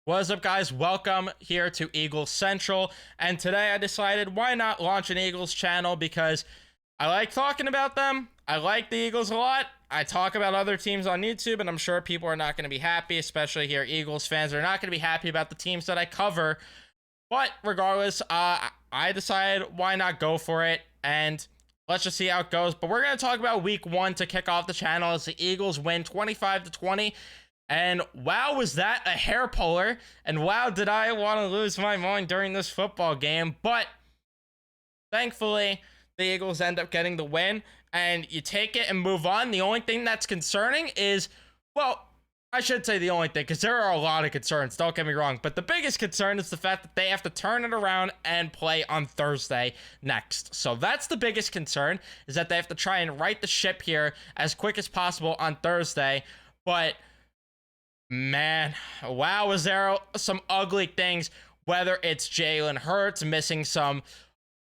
What's up, guys? Welcome here to Eagles Central. And today I decided why not launch an Eagles channel because I like talking about them. I like the Eagles a lot. I talk about other teams on YouTube, and I'm sure people are not going to be happy, especially here Eagles fans are not going to be happy about the teams that I cover. But regardless, I decided why not go for it, and let's just see how it goes. But we're going to talk about week one to kick off the channel as the Eagles win 25-20. And wow, was that a hair puller? And wow, did I want to lose my mind during this football game. But thankfully, the Eagles end up getting the win. And you take it and move on. The only thing that's concerning is, well, I should say the only thing, because there are a lot of concerns, don't get me wrong. But the biggest concern is the fact that they have to turn it around and play on Thursday next. So that's the biggest concern, is that they have to try and right the ship here as quick as possible on Thursday. But man, wow, was there some ugly things, whether it's Jalen Hurts missing some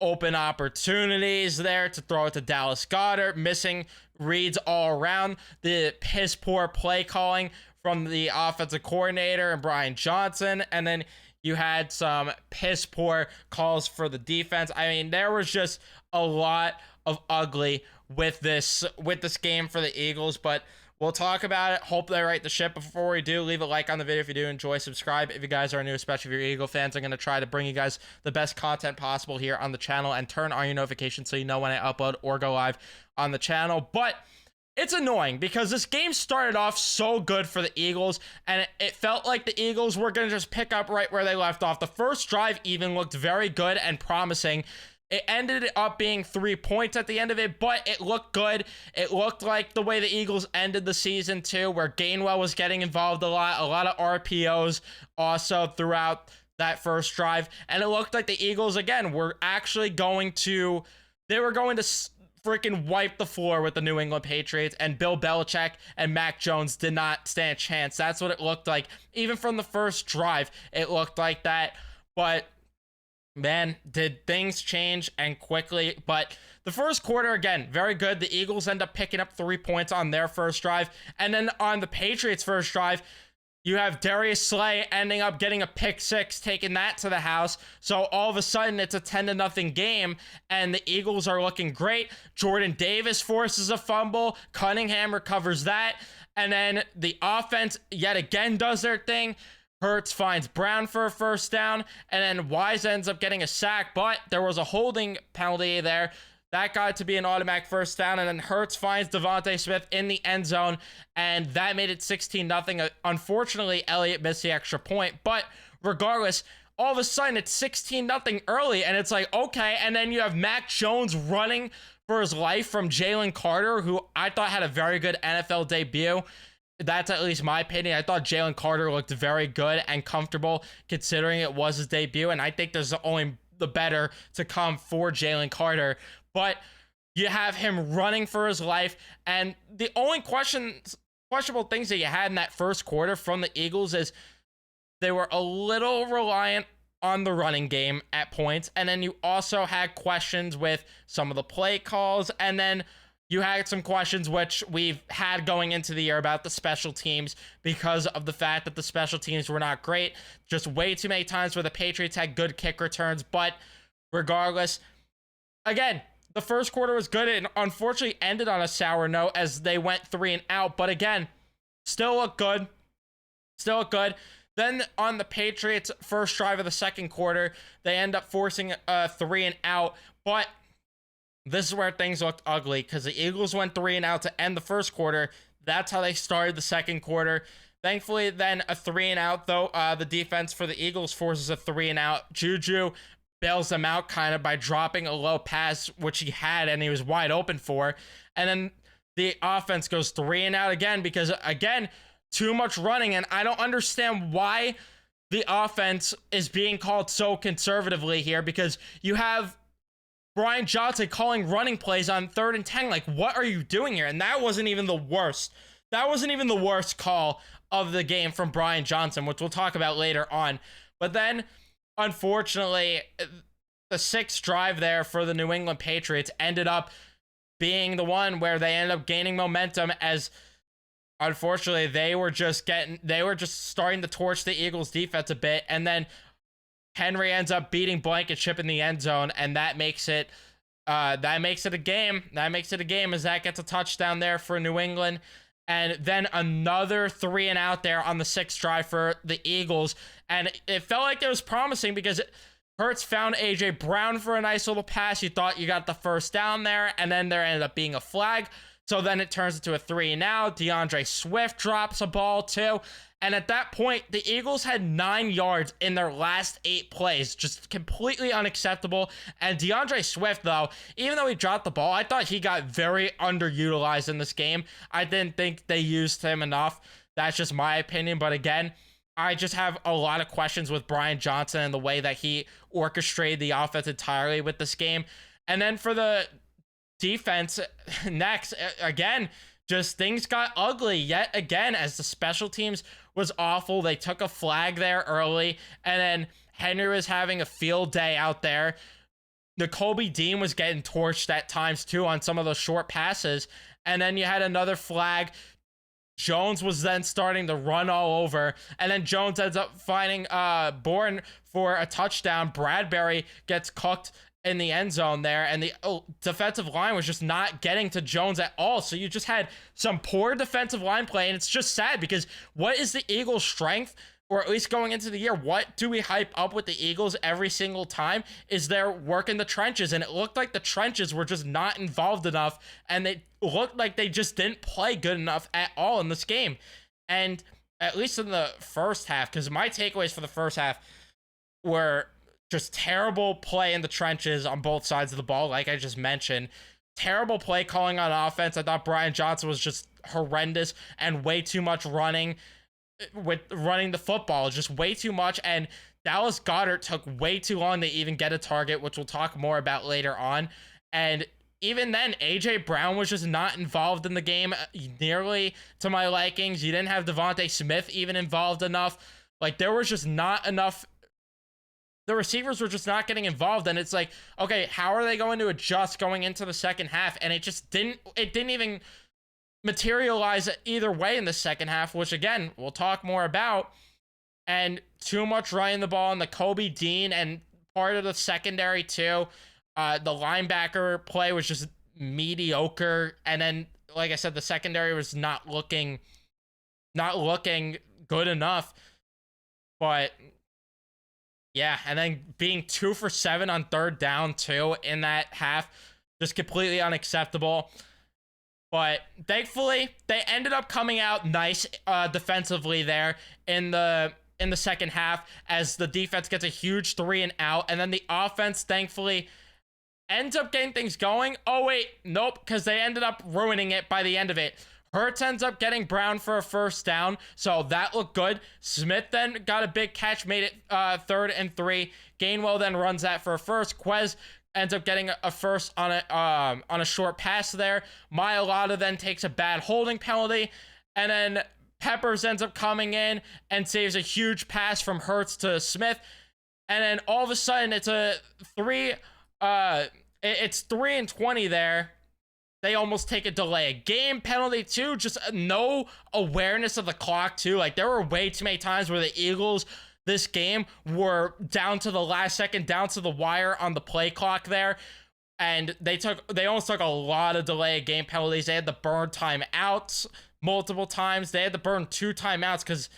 open opportunities there to throw it to Dallas Goedert, missing reads all around, the piss poor play calling from the offensive coordinator and Brian Johnson, and then you had some piss poor calls for the defense. I mean, there was just a lot of ugly with this game for the Eagles, but we'll talk about it. Hope they right the ship. Before we do, leave a like on the video if you do enjoy. Subscribe if you guys are new, especially if you're Eagle fans. I'm going to try to bring you guys the best content possible here on the channel and turn on your notifications so you know when I upload or go live on the channel. But it's annoying because this game started off so good for the Eagles, and it felt like the Eagles were going to just pick up right where they left off. The first drive even looked very good and promising. It ended up being 3 points at the end of it, but it looked good. It looked like the way the Eagles ended the season too, where Gainwell was getting involved a lot of RPOs also throughout that first drive. And it looked like the Eagles, again, were actually going to freaking wipe the floor with the New England Patriots, and Bill Belichick and Mac Jones did not stand a chance. That's what it looked like. Even from the first drive, it looked like that. But man, did things change and quickly. But the first quarter, again, very good. The Eagles end up picking up 3 points on their first drive. And then on the Patriots' first drive, you have Darius Slay ending up getting a pick six, taking that to the house. So all of a sudden, it's a 10-0 game, and the Eagles are looking great. Jordan Davis forces a fumble. Cunningham recovers that. And then the offense yet again does their thing. Hurts finds Brown for a first down, and then Wise ends up getting a sack, but there was a holding penalty there. That got to be an automatic first down, and then Hurts finds Devontae Smith in the end zone, and that made it 16-0. Unfortunately, Elliott missed the extra point, but regardless, all of a sudden it's 16-0 early, and it's like, okay, and then you have Mac Jones running for his life from Jalen Carter, who I thought had a very good NFL debut. That's at least my opinion. I thought Jalen Carter looked very good and comfortable considering it was his debut, and I think there's only the better to come for Jalen Carter. But you have him running for his life, and the only questionable things that you had in that first quarter from the Eagles is they were a little reliant on the running game at points, and then you also had questions with some of the play calls, and then you had some questions which we've had going into the year about the special teams because of the fact that the special teams were not great. Just way too many times where the Patriots had good kick returns. But regardless, again, the first quarter was good. It unfortunately ended on a sour note as they went 3 and out. But again, still look good. Still look good. Then on the Patriots' first drive of the second quarter, they end up forcing a 3 and out. But this is where things looked ugly because the Eagles went 3 and out to end the first quarter. That's how they started the second quarter. Thankfully, then a 3 and out, though. The defense for the Eagles forces a 3 and out. Juju bails them out kind of by dropping a low pass, which he had and he was wide open for. And then the offense goes 3 and out again because, again, too much running. And I don't understand why the offense is being called so conservatively here because you have Brian Johnson calling running plays on 3rd and 10. Like, what are you doing here? And that wasn't even the worst. That wasn't even the worst call of the game from Brian Johnson, which we'll talk about later on. But then, unfortunately, the 6th drive there for the New England Patriots ended up being the one where they ended up gaining momentum as unfortunately, they were just starting to torch the Eagles defense a bit, and then Henry ends up beating Blankenship in the end zone, and that makes it a game. That makes it a game as that gets a touchdown there for New England. And then another 3 and out there on the 6th drive for the Eagles. And it felt like it was promising because Hurts found A.J. Brown for a nice little pass. You thought you got the first down there, and then there ended up being a flag. So then it turns into a 3 and out. DeAndre Swift drops a ball too. And at that point, the Eagles had 9 yards in their last 8 plays. Just completely unacceptable. And DeAndre Swift, though, even though he dropped the ball, I thought he got very underutilized in this game. I didn't think they used him enough. That's just my opinion. But again, I just have a lot of questions with Brian Johnson and the way that he orchestrated the offense entirely with this game. And then for the defense next, again, just things got ugly yet again as the special teams was awful. They took a flag there early, and then Henry was having a field day out there. Nakobe Dean was getting torched at times too on some of those short passes, and then you had another flag. Jones was then starting to run all over, and then Jones ends up finding Bourne for a touchdown. Bradbury gets cooked in the end zone there, and the defensive line was just not getting to Jones at all. So you just had some poor defensive line play, and it's just sad because what is the Eagles' strength, or at least going into the year, what do we hype up with the Eagles every single time is their work in the trenches, and it looked like the trenches were just not involved enough, and they looked like they just didn't play good enough at all in this game. And at least in the first half, because my takeaways for the first half were just terrible play in the trenches on both sides of the ball, like I just mentioned. Terrible play calling on offense. I thought Brian Johnson was just horrendous and way too much running the football, just way too much. And Dallas Goedert took way too long to even get a target, which we'll talk more about later on. And even then, A.J. Brown was just not involved in the game nearly to my likings. You didn't have Devontae Smith even involved enough. Like, there was just not enough. The receivers were just not getting involved, and it's like, okay, how are they going to adjust going into the second half? And it didn't even materialize either way in the second half, which again, we'll talk more about. And too much running the ball in the Kobe Dean and part of the secondary too. The linebacker play was just mediocre, and then, like I said, the secondary was not looking good enough. But yeah, and then being 2 for 7 on 3rd down too in that half, just completely unacceptable. But thankfully, they ended up coming out nice defensively there in the second half as the defense gets a huge 3 and out, and then the offense thankfully ends up getting things going. Oh wait, nope, because they ended up ruining it by the end of it. Hurts ends up getting Brown for a first down, so that looked good. Smith then got a big catch, made it 3rd and 3. Gainwell then runs that for a first. Quez ends up getting a first on a short pass there. Mailata then takes a bad holding penalty, and then Peppers ends up coming in and saves a huge pass from Hurts to Smith, and then all of a sudden it's it's 3 and 20 there. They almost take a delay. A game penalty, too. Just no awareness of the clock, too. Like, there were way too many times where the Eagles, this game, were down to the last second, down to the wire on the play clock there. And they almost took a lot of delay game penalties. They had to burn timeouts multiple times. They had to burn 2 timeouts because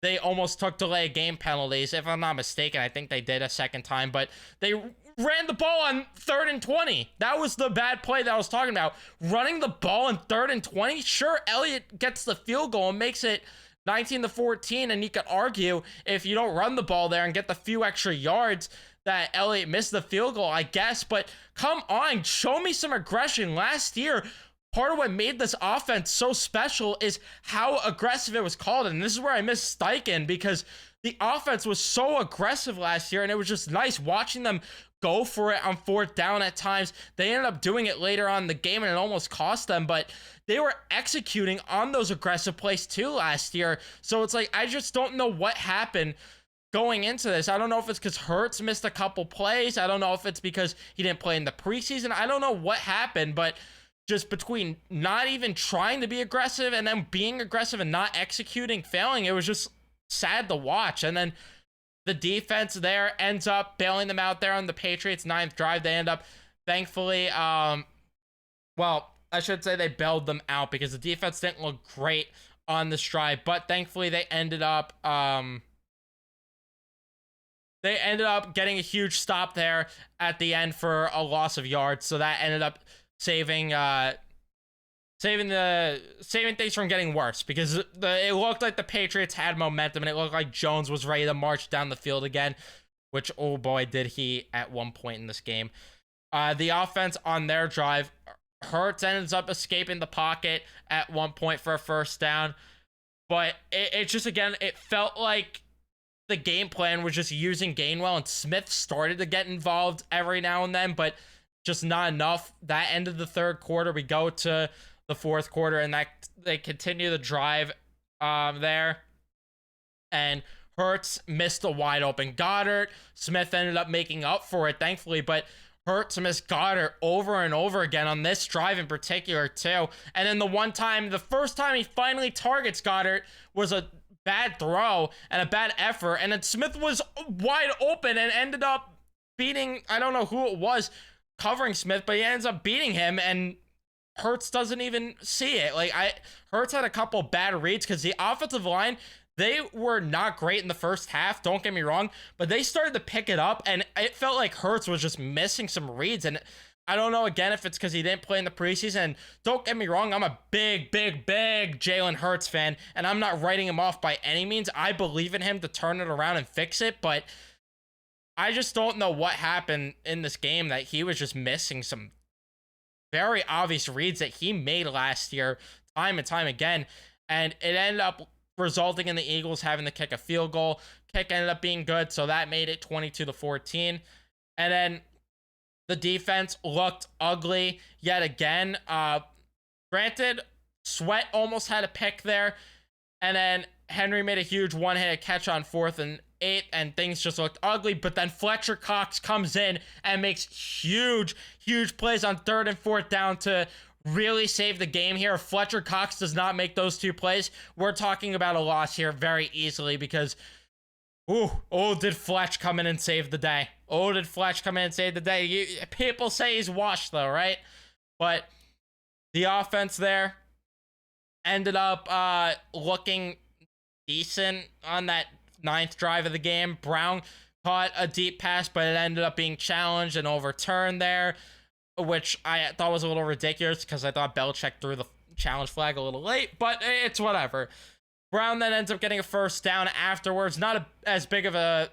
they almost took delay game penalties. If I'm not mistaken, I think they did a second time. But they ran the ball on 3rd and 20. That was the bad play that I was talking about. Running the ball on 3rd and 20. Sure, Elliott gets the field goal and makes it 19-14, and you could argue if you don't run the ball there and get the few extra yards that Elliott missed the field goal, I guess. But come on, show me some aggression. Last year, part of what made this offense so special is how aggressive it was called. And this is where I miss Steichen, because the offense was so aggressive last year, and it was just nice watching them go for it on 4th down at times. They ended up doing it later on in the game, and it almost cost them, but they were executing on those aggressive plays too last year. So it's like, I just don't know what happened going into this. I don't know if it's because Hurts missed a couple plays. I don't know if it's because he didn't play in the preseason. I don't know what happened, but just between not even trying to be aggressive and then being aggressive and not executing, failing. It was just sad to watch. And then the defense there ends up bailing them out there on the Patriots' ninth drive. They end up, thankfully, well, I should say they bailed them out because the defense didn't look great on this drive, but thankfully they ended up getting a huge stop there at the end for a loss of yards. So that ended up saving things from getting worse, because it looked like the Patriots had momentum and it looked like Jones was ready to march down the field again, which, oh boy, did he at one point in this game. The offense on their drive, Hurts ends up escaping the pocket at one point for a first down, but it just, again, it felt like the game plan was just using Gainwell, and Smith started to get involved every now and then, but just not enough. That ended the third quarter. We go to the fourth quarter, and they continue the drive there, and Hurts missed a wide open Goddard. Smith ended up making up for it, thankfully, but Hurts missed Goddard over and over again on this drive in particular too. And then the first time he finally targets Goddard was a bad throw and a bad effort, and then Smith was wide open and ended up beating, I don't know who it was covering Smith, but he ends up beating him, and Hurts doesn't even see it. Hurts had a couple bad reads because the offensive line, they were not great in the first half, don't get me wrong, but they started to pick it up, and it felt like Hurts was just missing some reads. And I don't know, again, if it's because he didn't play in the preseason. Don't get me wrong, I'm a big Jalen Hurts fan, and I'm not writing him off by any means. I believe in him to turn it around and fix it, but I just don't know what happened in this game that he was just missing some very obvious reads that he made last year time and time again, and it ended up resulting in the Eagles having to kick a field goal. Kick ended up being good, so that made it 22-14. And then the defense looked ugly yet again. Granted, Sweat almost had a pick there, and then Henry made a huge one-handed catch on 4th and 8, and things just looked ugly. But then Fletcher Cox comes in and makes huge plays on 3rd and 4th down to really save the game here. If Fletcher Cox does not make those 2 plays, we're talking about a loss here very easily, because did Fletch come in and save the day? People say he's washed though, right? But the offense there ended up looking decent on that 9th drive of the game. Brown caught a deep pass, but it ended up being challenged and overturned there, which I thought was a little ridiculous because I thought Belichick threw the challenge flag a little late, but it's whatever. Brown then ends up getting a first down afterwards. Not as big of a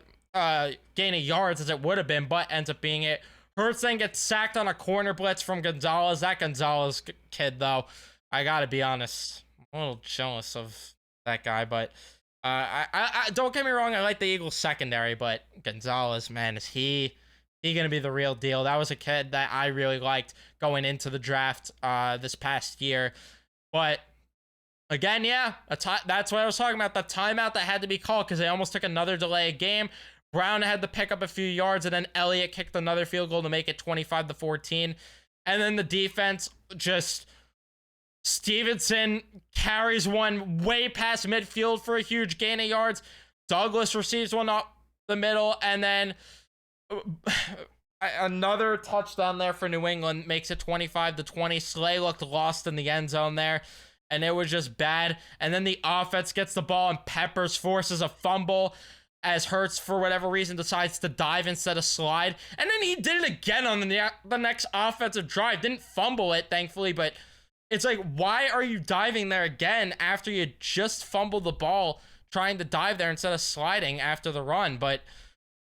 gain of yards as it would have been, but ends up being it. Hurts then gets sacked on a corner blitz from Gonzalez. That Gonzalez kid, though, I gotta be honest, I'm a little jealous of that guy, but I don't get me wrong, I like the Eagles secondary, but Gonzalez, man, is he gonna be the real deal? That was a kid that I really liked going into the draft this past year. But again, yeah, that's what I was talking about, the timeout that had to be called because they almost took another delay of game. Brown had to pick up a few yards, and then Elliott kicked another field goal to make it 25-14. And then the defense just, Stevenson carries one way past midfield for a huge gain of yards. Douglas receives one up the middle, and then another touchdown there for New England makes it 25-20. Slay looked lost in the end zone there, and it was just bad. And then the offense gets the ball, and Peppers forces a fumble as Hurts, for whatever reason, decides to dive instead of slide. And then he did it again on the next offensive drive. Didn't fumble it, thankfully, but it's like, why are you diving there again after you just fumbled the ball trying to dive there instead of sliding after the run? But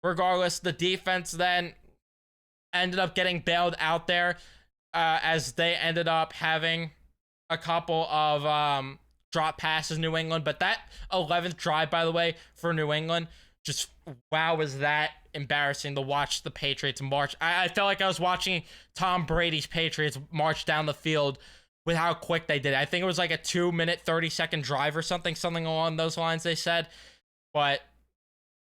regardless, the defense then ended up getting bailed out there as they ended up having a couple of drop passes, New England. But that 11th drive, by the way, for New England, just, wow, was that embarrassing to watch the Patriots march. I felt like I was watching Tom Brady's Patriots march down the field with how quick they did it. I think it was like a 2-minute, 30-second drive or something along those lines, they said. But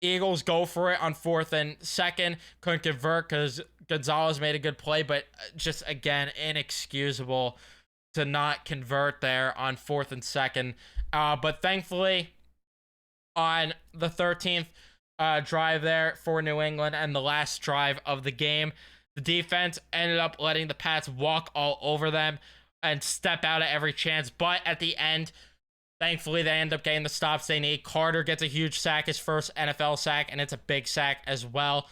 Eagles go for it on 4th and 2nd. Couldn't convert because Gonzalez made a good play, but just, again, inexcusable to not convert there on 4th and 2nd. But thankfully, on the 13th drive there for New England and the last drive of the game, the defense ended up letting the Pats walk all over them and step out at every chance. But at the end, thankfully, they end up getting the stops they need. Carter gets a huge sack, his first NFL sack, and it's a big sack as well.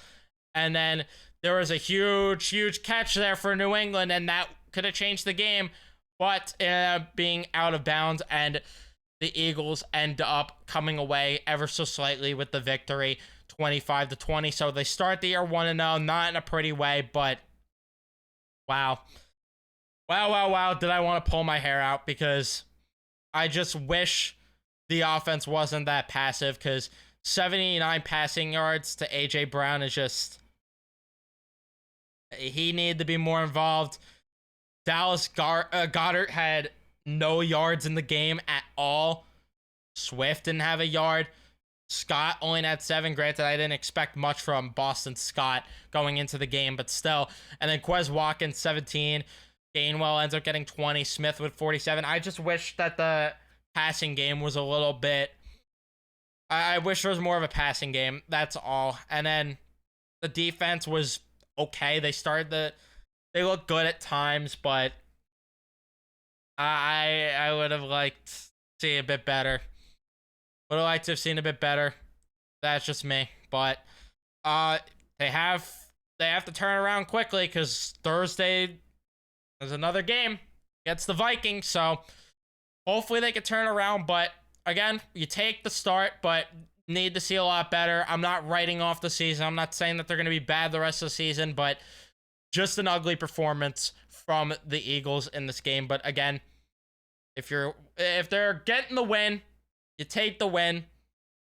And then there was a huge catch there for New England, and that could have changed the game, but being out of bounds, and the Eagles end up coming away ever so slightly with the victory, 25-20. So they start the year 1-0, not in a pretty way, but wow. Did I want to pull my hair out, because I just wish the offense wasn't that passive, because 79 passing yards to A.J. Brown is just... he needed to be more involved. Dallas Goedert had no yards in the game at all. Swift didn't have a yard. Scott only had 7. Granted, I didn't expect much from Boston Scott going into the game, but still. And then Quez Watkins, 17. Gainwell ends up getting 20. Smith with 47. I just wish that the passing game was a little bit... I wish there was more of a passing game. That's all. And then the defense was okay. They looked good at times, but I would have liked to see a bit better. Would have liked to have seen a bit better. That's just me. But they have to turn around quickly, because Thursday there's another game against the Vikings. So hopefully they can turn around. But again, you take the start, but need to see a lot better. I'm not writing off the season. I'm not saying that they're going to be bad the rest of the season, but just an ugly performance from the Eagles in this game. But again, if they're getting the win, you take the win,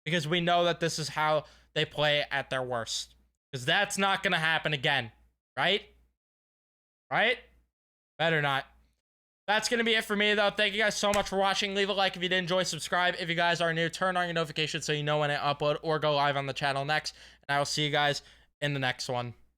because we know that this is how they play at their worst. Because that's not going to happen again, right? Right? Better not. That's going to be it for me, though. Thank you guys so much for watching. Leave a like if you did enjoy. Subscribe if you guys are new. Turn on your notifications so you know when I upload or go live on the channel next. And I will see you guys in the next one.